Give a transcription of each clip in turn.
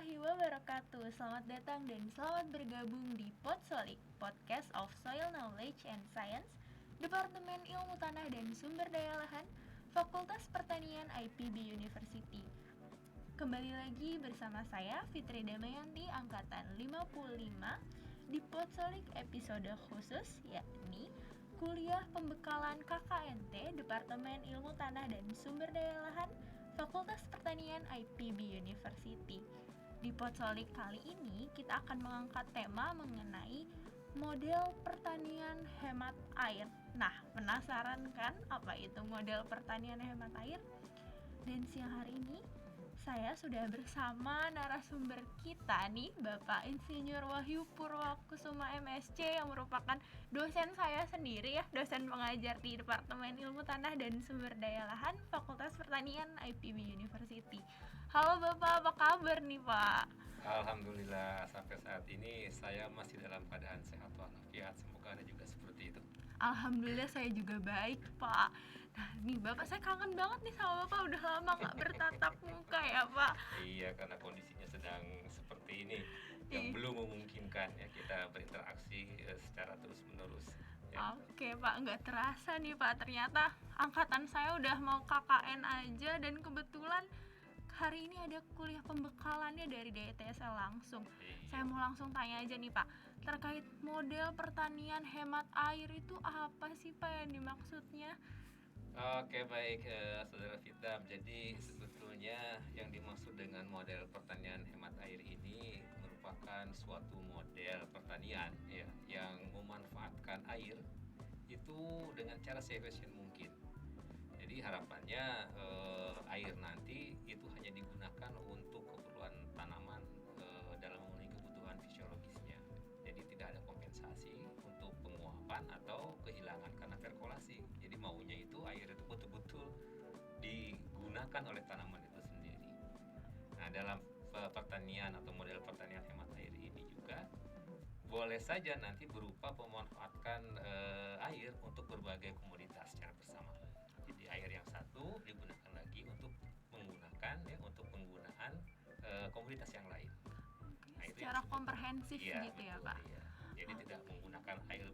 warahmatullahi wabarakatuh. Selamat datang dan selamat bergabung di Podsolik, Podcast of Soil Knowledge and Science, Departemen Ilmu Tanah dan Sumber Daya Lahan, Fakultas Pertanian IPB University. Kembali lagi bersama saya Fitri Damayanti angkatan 55 di Podsolik episode khusus, yakni Kuliah Pembekalan KKNT Departemen Ilmu Tanah dan Sumber Daya Lahan, Fakultas Pertanian IPB University. Di Podsolik kali ini kita akan mengangkat tema mengenai model pertanian hemat air. Nah, penasaran kan apa itu model pertanian hemat air? Dan siang hari ini saya sudah bersama narasumber kita nih, Bapak Insinyur Wahyu Purwakusuma MSc yang merupakan dosen saya sendiri ya, dosen pengajar di Departemen Ilmu Tanah dan Sumber Daya Lahan Fakultas Pertanian IPB University. Halo Bapak, apa kabar nih Pak? Alhamdulillah sampai saat ini saya masih dalam keadaan sehat walafiat. Semoga Anda juga seperti itu. Alhamdulillah saya juga baik Pak. Nah nih Bapak, saya kangen banget nih sama Bapak, udah lama gak bertatap muka ya Pak. Iya, karena kondisinya sedang seperti ini yang belum memungkinkan ya kita berinteraksi secara terus menerus ya. Oke Pak, nggak terasa nih Pak, ternyata angkatan saya udah mau KKN aja dan kebetulan hari ini ada kuliah pembekalannya dari DTSL langsung. Saya mau langsung tanya aja nih Pak, terkait model pertanian hemat air itu apa sih Pak yang dimaksudnya? Oke, baik, Saudara Fitam. Jadi sebetulnya yang dimaksud dengan model pertanian hemat air ini merupakan suatu model pertanian ya yang memanfaatkan air itu dengan cara seefisien mungkin. Jadi harapannya air nanti itu hanya digunakan untuk keperluan tanaman dalam memenuhi kebutuhan fisiologisnya. Jadi tidak ada kompensasi untuk penguapan atau kehilangan karena perkolasi. Jadi maunya itu air itu betul-betul digunakan oleh tanaman itu sendiri. Nah, dalam pertanian atau model pertanian hemat air ini juga boleh saja nanti berupa memanfaatkan air untuk berbagai komoditas secara bersama. Jadi air yang satu digunakan lagi untuk menggunakan ya untuk penggunaan komoditas yang lain. Nah, secara komprehensif ya, gitu betul, ya Pak. ya. Jadi tidak menggunakan air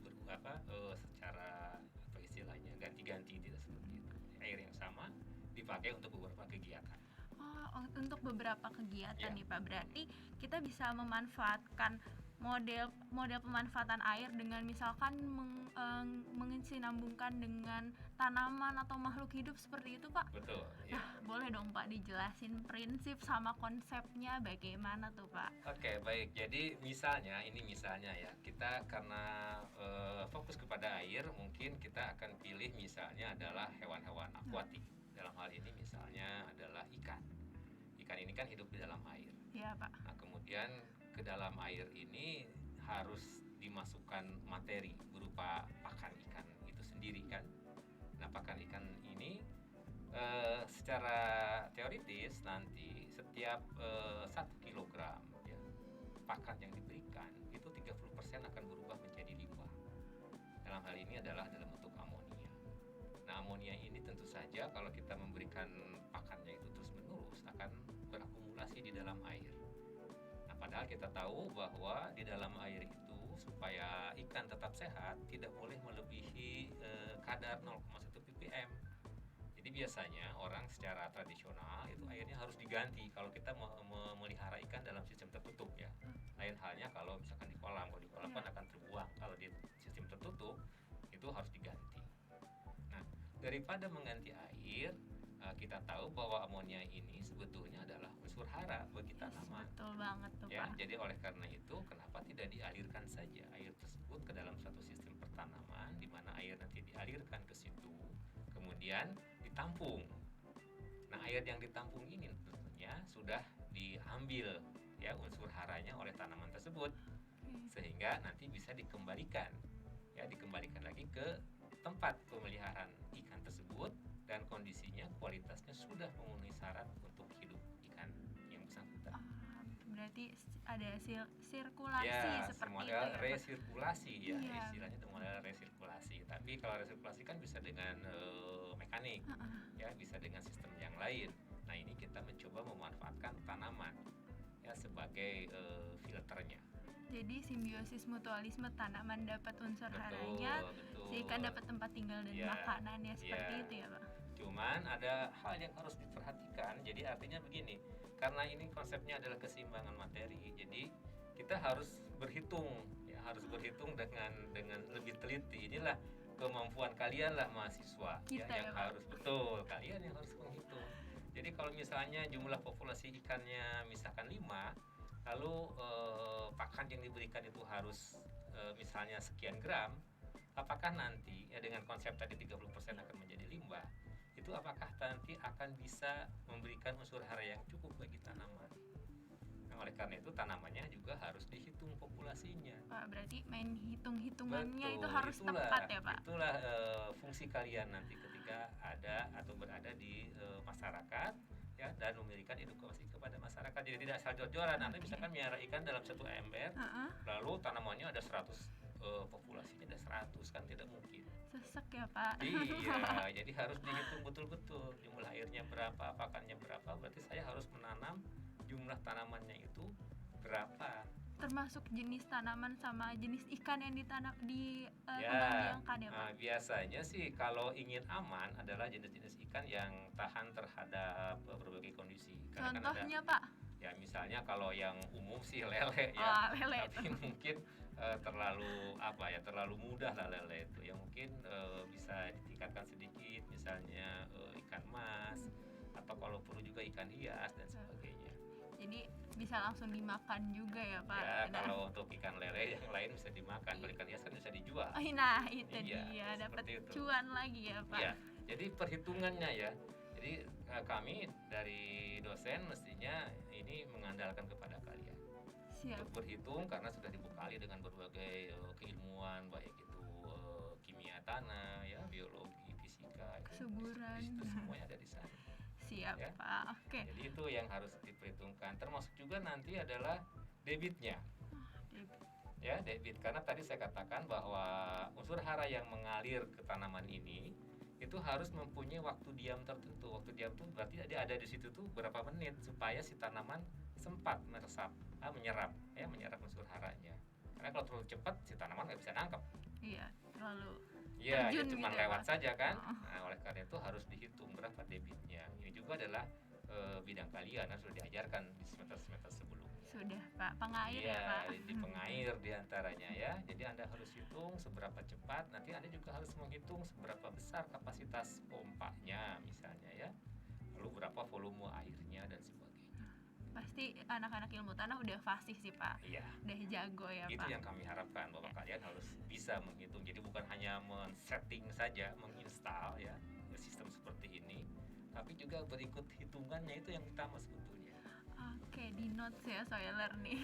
secara apa istilahnya ganti-ganti, tidak seperti itu. Air yang sama dipakai untuk beberapa kegiatan. Oh, untuk beberapa kegiatan Ya. nih Pak. Berarti kita bisa memanfaatkan model pemanfaatan air dengan misalkan mengesinambungkan dengan tanaman atau makhluk hidup seperti itu Pak. Betul, ya. Nah, boleh dong Pak dijelasin prinsip sama konsepnya bagaimana tuh Pak? Oke, baik. Jadi misalnya ya, kita karena fokus kepada air, mungkin kita akan pilih misalnya adalah hewan-hewan akuatik. Dalam hal ini misalnya adalah ikan. Ikan ini kan hidup di dalam air. Iya Pak. Nah, kemudian ke dalam air ini harus dimasukkan materi berupa pakan ikan itu sendiri kan. Nah, pakan ikan ini secara teoritis nanti setiap 1 kilogram ya, pakan yang diberikan itu 30% akan berubah menjadi limbah. Dalam hal ini adalah dalam bentuk amonia. Nah, amonia ini tentu saja kalau kita memberikan pakannya itu terus-menerus akan berakumulasi di dalam air. Nah, padahal kita tahu bahwa di dalam air itu supaya ikan tetap sehat tidak boleh melebihi kadar 0,1 ppm. Jadi biasanya orang secara tradisional itu airnya harus diganti kalau kita memelihara ikan dalam sistem tertutup ya. Lain halnya kalau misalkan di kolam, kalau di kolam kan akan terbuang. Kalau di sistem tertutup itu harus diganti. Nah, daripada mengganti air, kita tahu bahwa amonia ini sebetulnya adalah unsur hara bagi tanaman. Betul banget tuh Ya, Pak. jadi oleh karena itu kenapa tidak dialirkan saja air tersebut ke dalam suatu sistem pertanaman di mana air nanti dialirkan ke situ, kemudian ditampung. Nah, air yang ditampung ini tentunya sudah diambil ya unsur haranya oleh tanaman tersebut sehingga nanti bisa dikembalikan lagi ke tempat pemeliharaan ikan tersebut dan kondisinya kualitasnya sudah memenuhi syarat untuk hidup ikan yang bersangkutan. Berarti ada sirkulasi Ya, seperti model itu ya, resirkulasi ya, iya. istilahnya itu model resirkulasi. Tapi kalau resirkulasi kan bisa dengan mekanik, ya bisa dengan sistem yang lain. Nah, ini kita mencoba memanfaatkan tanaman. ya sebagai filternya. Jadi simbiosis mutualisme, tanaman dapat unsur Betul, haranya, betul. si ikan dapat tempat tinggal dan Iya, makanannya, seperti iya. itu ya Pak? Cuman ada hal yang harus diperhatikan. Jadi artinya begini, karena ini konsepnya adalah keseimbangan materi, jadi kita harus berhitung, ya harus berhitung dengan lebih teliti. Inilah kemampuan kalian lah mahasiswa, Kita ya yang ya, Pak. harus betul, kalian yang harus menghitung. Jadi kalau misalnya jumlah populasi ikannya misalkan 5, lalu pakan yang diberikan itu harus misalnya sekian gram, apakah nanti ya dengan konsep tadi 30% akan menjadi limbah, itu apakah nanti akan bisa memberikan unsur hara yang cukup bagi tanaman. Nah, oleh karena itu tanamannya juga harus dihitung populasinya. Pak, berarti main hitung-hitungannya itu Betul, harus tepat ya Pak? Itulah fungsi kalian nanti ketika ada atau berada di masyarakat, ya, dan memberikan edukasi kepada masyarakat. Jadi tidak asal jor-joran. Anda misalkan miara ikan dalam satu ember, lalu tanamannya ada 100, populasinya ada 100, kan tidak mungkin. Sesek ya Pak? Iya, jadi harus dihitung betul-betul jumlah airnya berapa, pakannya berapa. Berarti saya harus menanam jumlah tanamannya itu berapa. Termasuk jenis tanaman sama jenis ikan yang ditanam di Ya, kembang-biangkan ya Pak? biasanya sih kalau ingin aman adalah jenis-jenis ikan yang tahan terhadap berbagai kondisi. Karena kan Contohnya Pak? ya misalnya kalau yang umum sih lele ya, Oh, lele tapi itu. mungkin terlalu mudah lah lele itu. Yang mungkin bisa ditingkatkan sedikit, misalnya ikan mas, atau kalau perlu juga ikan hias dan sebagainya. Jadi bisa langsung dimakan juga ya Pak? Ya, Nah. kalau untuk ikan lele yang lain bisa dimakan, kalau ikan hias kan bisa dijual. Oh, nah itu Iya, dia, dapat seperti itu. cuan lagi ya Pak? Iya, jadi perhitungannya ya. Jadi kami dari dosen mestinya ini mengandalkan kepada kalian Siap. untuk berhitung, karena sudah dibekali dengan berbagai keilmuan, baik itu kimia tanah, ya, biologi, fisika, Kesuburan. itu semuanya ada di sana. Siap Ya. Pak, oke. Jadi itu yang harus diperhitungkan. Termasuk juga nanti adalah debitnya. Ya, debit, karena tadi saya katakan bahwa unsur hara yang mengalir ke tanaman ini itu harus mempunyai waktu diam tertentu. Waktu diam itu berarti dia ada di situ tuh berapa menit supaya si tanaman sempat menyerap unsur haranya. Karena kalau terlalu cepat si tanaman nggak bisa nangkep. Iya, terlalu Iya, dia terjun cuma gitu ya, lewat Pak? saja kan. Oh. Nah, oleh karena itu harus dihitung berapa debitnya. Ini juga adalah bidang kalian yang sudah diajarkan di semester-semester sebelumnya. Sudah Pak, pengair Iya, ya Pak? di pengair diantaranya ya. Jadi Anda harus hitung seberapa cepat. Nanti Anda juga harus menghitung seberapa besar kapasitas pompanya misalnya ya. Lalu berapa volume airnya dan sebagainya. Pasti anak-anak ilmu tanah udah fasih sih Pak, Iya. udah jago ya Itu Pak? yang kami harapkan, bahwa kalian harus bisa menghitung. Jadi bukan hanya men-setting saja, menginstal ya sistem seperti ini, tapi juga berikut hitungannya, itu yang utama sebetulnya. Oke, di notes ya Soiler nih.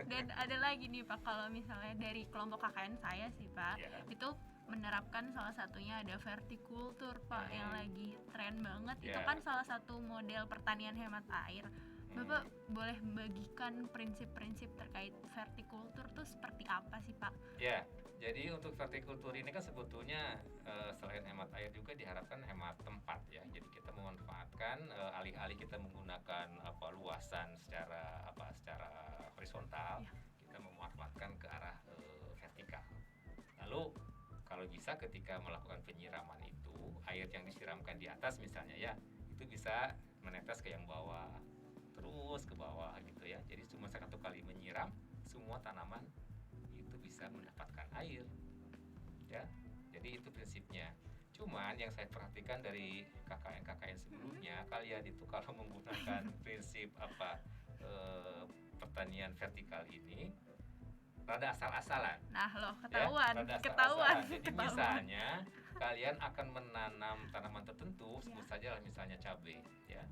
Dan ada lagi nih Pak, kalau misalnya dari kelompok KKN saya sih Pak, Ya. itu menerapkan salah satunya ada vertikultur Pak, yang lagi tren banget. Itu Ya. kan salah satu model pertanian hemat air. Bapak boleh membagikan prinsip-prinsip terkait vertikultur tuh seperti apa sih Pak? Ya, jadi untuk vertikultur ini kan sebetulnya selain hemat air juga diharapkan hemat tempat ya. Jadi kita memanfaatkan alih-alih kita menggunakan luasan secara horizontal, Ya. kita memanfaatkan ke arah vertikal. Lalu kalau bisa ketika melakukan penyiraman itu, air yang disiramkan di atas misalnya ya, itu bisa menetes ke yang bawah, terus ke bawah gitu ya. Jadi cuma satu kali menyiram, semua tanaman itu bisa mendapatkan air ya. Jadi itu prinsipnya. Cuman yang saya perhatikan dari KKN sebelumnya, kalian itu kalau menggunakan prinsip pertanian vertikal ini rada asal-asalan. Nah loh, Ya, ketahuan, rada ketahuan, asal-asalan. Jadi ketahuan. misalnya kalian akan menanam tanaman tertentu, sebut Ya. saja misalnya cabai ya.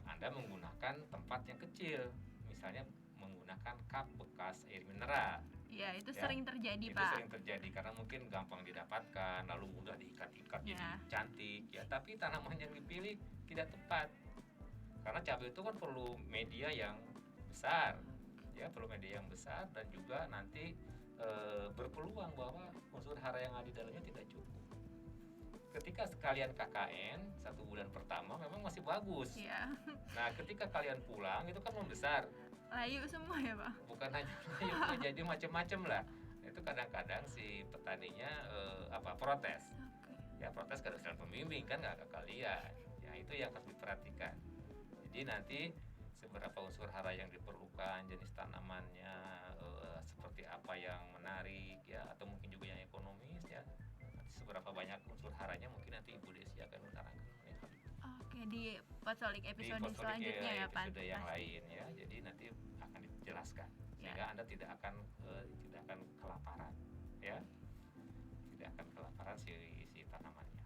Anda menggunakan tempat yang kecil, misalnya menggunakan kap bekas air mineral. Ya, itu Ya, sering terjadi Itu Pak. sering terjadi karena mungkin gampang didapatkan, lalu mudah diikat-ikat jadi Ya. cantik ya. Tapi tanaman yang dipilih tidak tepat, karena cabai itu kan perlu media yang besar ya, perlu media yang besar, dan juga nanti berpeluang bahwa unsur hara yang ada di dalamnya tidak cukup. Ketika sekalian KKN 1 bulan pertama memang masih bagus. Ya. Nah, ketika kalian pulang itu kan membesar. layu semua ya Pak? Bukan hanya layu, jadi macam-macam lah. Itu kadang-kadang si petaninya protes. Oke. Ya protes ke dosen pembimbing kan nggak ke kalian. Ya itu yang harus diperhatikan. Jadi nanti seberapa unsur hara yang diperlukan, jenis tanamannya seperti apa yang menarik ya, atau mungkin juga yang ekonomis ya. Nanti seberapa banyak unsur haranya mungkin nanti Ibu Desi akan menerangkan mengenai hal itu. Oke, di Potsolik Di episode Fosforik selanjutnya ya Pak. episode yang lain ya. Jadi nanti akan dijelaskan sehingga Anda tidak akan kelaparan ya. Tidak akan kelaparan si tanamannya.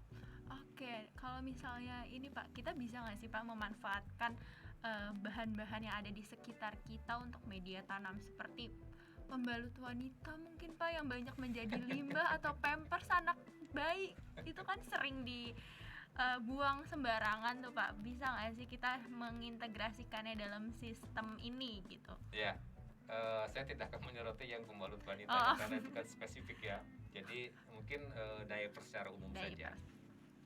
Oke, kalau misalnya ini Pak, kita bisa nggak sih Pak memanfaatkan bahan-bahan yang ada di sekitar kita untuk media tanam seperti pembalut wanita mungkin Pak yang banyak menjadi limbah atau pampers anak bayi itu kan sering dibuang sembarangan tuh Pak. Bisa nggak sih kita mengintegrasikannya dalam sistem ini gitu? Ya, saya tidak akan menyoroti yang pembalut wanita karena itu kan spesifik ya. Jadi mungkin diaper secara umum saja.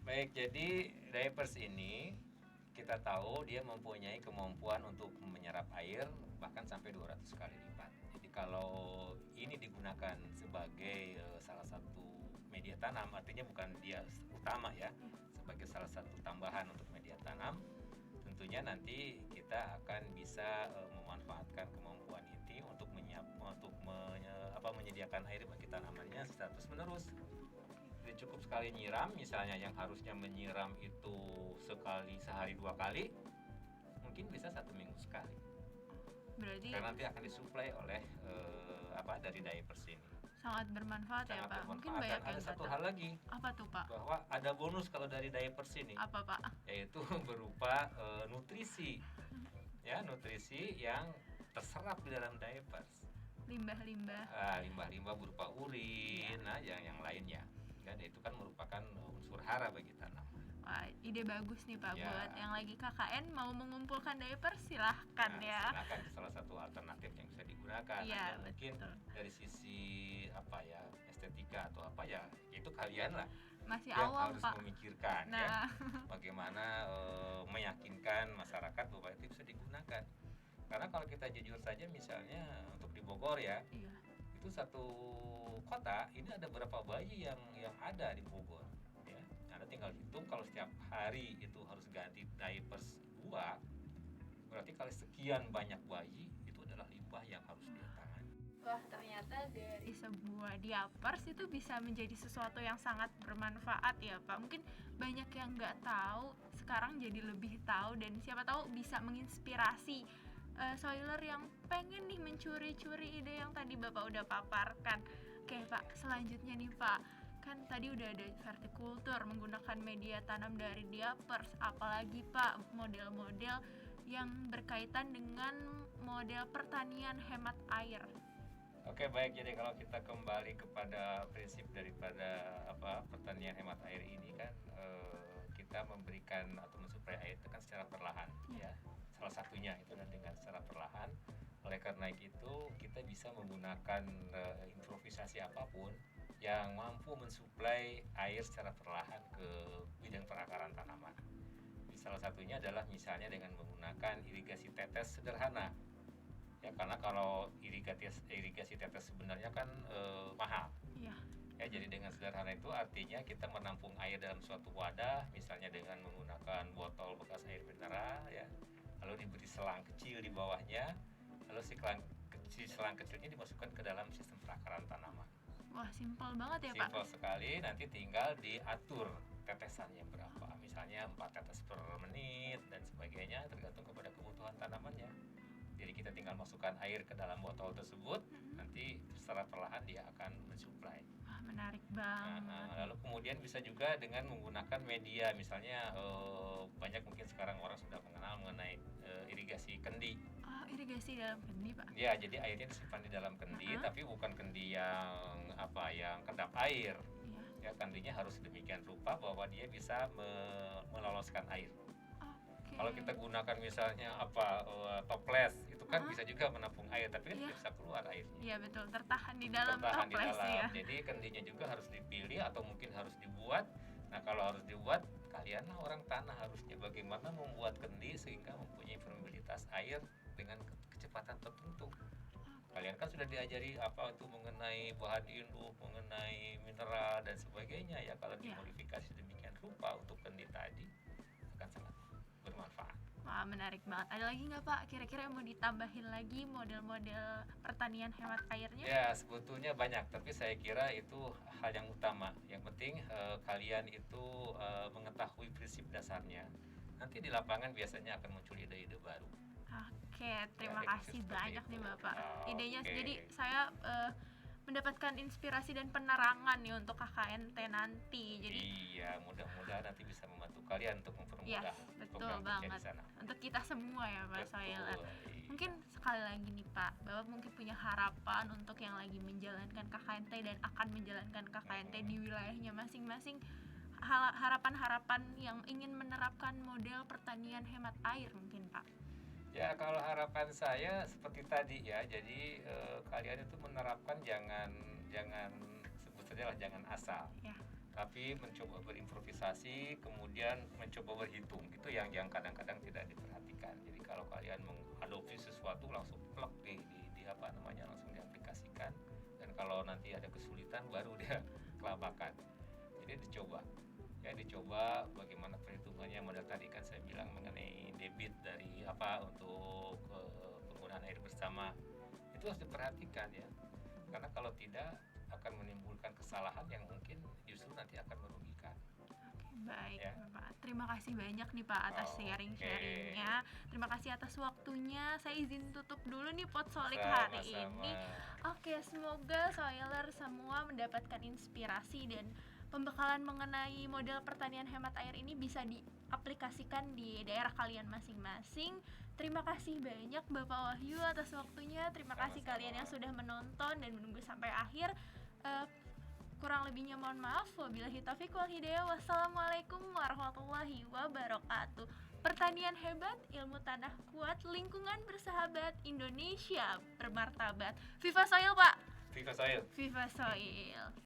Baik, jadi diapers ini kita tahu dia mempunyai kemampuan untuk menyerap air bahkan sampai 200 kali lipat. Jadi kalau ini digunakan sebagai salah satu media tanam, artinya bukan dia utama ya, sebagai salah satu tambahan untuk media tanam, tentunya nanti kita akan bisa memanfaatkan kemampuan ini untuk menyediakan air bagi tanamannya secara terus menerus. Jadi cukup sekali nyiram, misalnya yang harusnya menyiram itu sehari 2 kali, mungkin bisa 1 minggu sekali. Berarti karena nanti akan disuplai oleh dari diapers ini. Sangat bermanfaat ya Pak. Mungkin banyak Dan yang ada satu hal lagi. Apa tuh Pak? Bahwa ada bonus kalau dari diapers ini. Apa Pak? Yaitu berupa nutrisi. Ya, nutrisi yang terserap di dalam diapers. Limbah-limbah. Limbah-limbah berupa urin, yang lainnya. Dan itu kan merupakan unsur hara bagi tanaman. Wah, ide bagus nih Pak ya. Buat yang lagi KKN mau mengumpulkan diaper silahkan ya. Silahkan, salah satu alternatif yang bisa digunakan. Ya, mungkin dari sisi estetika atau itu kalian lah masih yang awam harus Pak memikirkan bagaimana meyakinkan masyarakat bahwa itu bisa digunakan. Karena kalau kita jujur saja, misalnya untuk di Bogor ya, itu satu kota ini ada berapa bayi yang ada di Bogor ya. Anda tinggal hitung kalau setiap hari itu harus ganti diapers 2, berarti kali sekian banyak bayi itu adalah limbah yang harus ditangani. Wah, ternyata dari sebuah diapers itu bisa menjadi sesuatu yang sangat bermanfaat ya Pak. Mungkin banyak yang nggak tahu, sekarang jadi lebih tahu, dan siapa tahu bisa menginspirasi soiler yang pengen nih mencuri-curi ide yang tadi Bapak udah paparkan. Oke Pak, selanjutnya nih Pak, kan tadi udah ada vertikultur menggunakan media tanam dari diapers, apalagi Pak model-model yang berkaitan dengan model pertanian hemat air. Oke, baik. Jadi kalau kita kembali kepada prinsip daripada pertanian hemat air ini kan, kita memberikan atau mensuplai air itu kan secara perlahan ya. Salah satunya itu dengan secara perlahan. Oleh karena itu kita bisa menggunakan improvisasi apapun yang mampu mensuplai air secara perlahan ke bidang perakaran tanaman. Salah satunya adalah misalnya dengan menggunakan irigasi tetes sederhana. Ya, karena kalau irigasi tetes sebenarnya kan mahal. Iya. Ya, jadi dengan sederhana itu artinya kita menampung air dalam suatu wadah, misalnya dengan menggunakan botol bekas air mineral ya. Lalu diberi selang kecil di bawahnya, lalu si selang kecilnya dimasukkan ke dalam sistem perakaran tanaman. Wah, simpel banget ya Pak. Simpel sekali, nanti tinggal diatur tetesannya berapa, misalnya 4 tetes per menit dan sebagainya, tergantung kepada kebutuhan tanamannya. Jadi kita tinggal masukkan air ke dalam botol tersebut, nanti secara perlahan dia akan mensuplai. Wah, menarik banget. Lalu kemudian bisa juga dengan menggunakan media, misalnya banyak mungkin sekarang orang sudah mengenal mengenai irigasi kendi. Irigasi dalam kendi Pak? Ya, jadi airnya disimpan di dalam kendi, tapi bukan kendi yang kedap air. Ya, kendinya harus demikian rupa bahwa dia bisa meloloskan air. Kalau kita gunakan misalnya toples, itu kan bisa juga menampung air, tapi kan tidak bisa keluar airnya. Iya betul, tertahan di dalam toples ya. Jadi kendinya juga harus dipilih atau mungkin harus dibuat. Nah, kalau harus dibuat, kalianlah orang tanah harusnya bagaimana membuat kendi sehingga mempunyai permeabilitas air dengan kecepatan kecepatan tertentu. Kalian kan sudah diajari apa itu mengenai bahan induk, mengenai mineral dan sebagainya ya. Kalau Ya. dimodifikasi demikian rupa untuk kendi tadi akan sangat bermanfaat. Wah, menarik banget. Ada lagi nggak Pak? Kira-kira yang mau ditambahin lagi model-model pertanian hemat airnya? Ya sebetulnya banyak, tapi saya kira itu hal yang utama. Yang penting kalian itu mengetahui prinsip dasarnya. Nanti di lapangan biasanya akan muncul ide-ide baru. Oke, terima Ya, kasih seperti banyak itu. nih Bapak. Idenya Oke. jadi saya mendapatkan inspirasi dan penerangan nih untuk KKNT nanti. Jadi Iya, mudah-mudahan nanti bisa membantu kalian untuk yes, mempermudah betul program kerja banget. di sana. Untuk kita semua ya Pak Betul. Soiler. Mungkin sekali lagi nih Pak, Bapak mungkin punya harapan untuk yang lagi menjalankan KKNT dan akan menjalankan KKNT di wilayahnya masing-masing. Harapan-harapan yang ingin menerapkan model pertanian hemat air mungkin Pak. Ya, kalau harapan saya seperti tadi ya, jadi kalian itu menerapkan jangan sebut saja lah jangan asal, Ya. tapi mencoba berimprovisasi, kemudian mencoba berhitung. Itu yang kadang-kadang tidak diperhatikan. Jadi kalau kalian mengadopsi sesuatu langsung plek di apa namanya langsung diaplikasikan, dan kalau nanti ada kesulitan baru dia kelabakan. Jadi dicoba bagaimana perhitungannya. Model tadi kan saya bilang mengenai debit dari apa untuk penggunaan air bersama, itu harus diperhatikan ya, karena kalau tidak akan menimbulkan kesalahan yang mungkin justru nanti akan merugikan. Baik, Ya. Bapak. Terima kasih banyak nih Pak atas Oke. sharing-sharingnya. Terima kasih atas waktunya. Saya izin tutup dulu nih Potsolik hari Sama-sama. ini. Oke, semoga Soiler semua mendapatkan inspirasi dan pembekalan mengenai model pertanian hemat air ini bisa diaplikasikan di daerah kalian masing-masing. Terima kasih banyak Bapak Wahyu atas waktunya. Terima kasih Sama-sama. kalian yang sudah menonton dan menunggu sampai akhir. Kurang lebihnya mohon maaf. Wabillahi taufiq wal hidayah. Wassalamualaikum warahmatullahi wabarakatuh. Pertanian hebat, ilmu tanah kuat, lingkungan bersahabat, Indonesia bermartabat. Viva Soil Pak. Viva Soil. Viva Soil.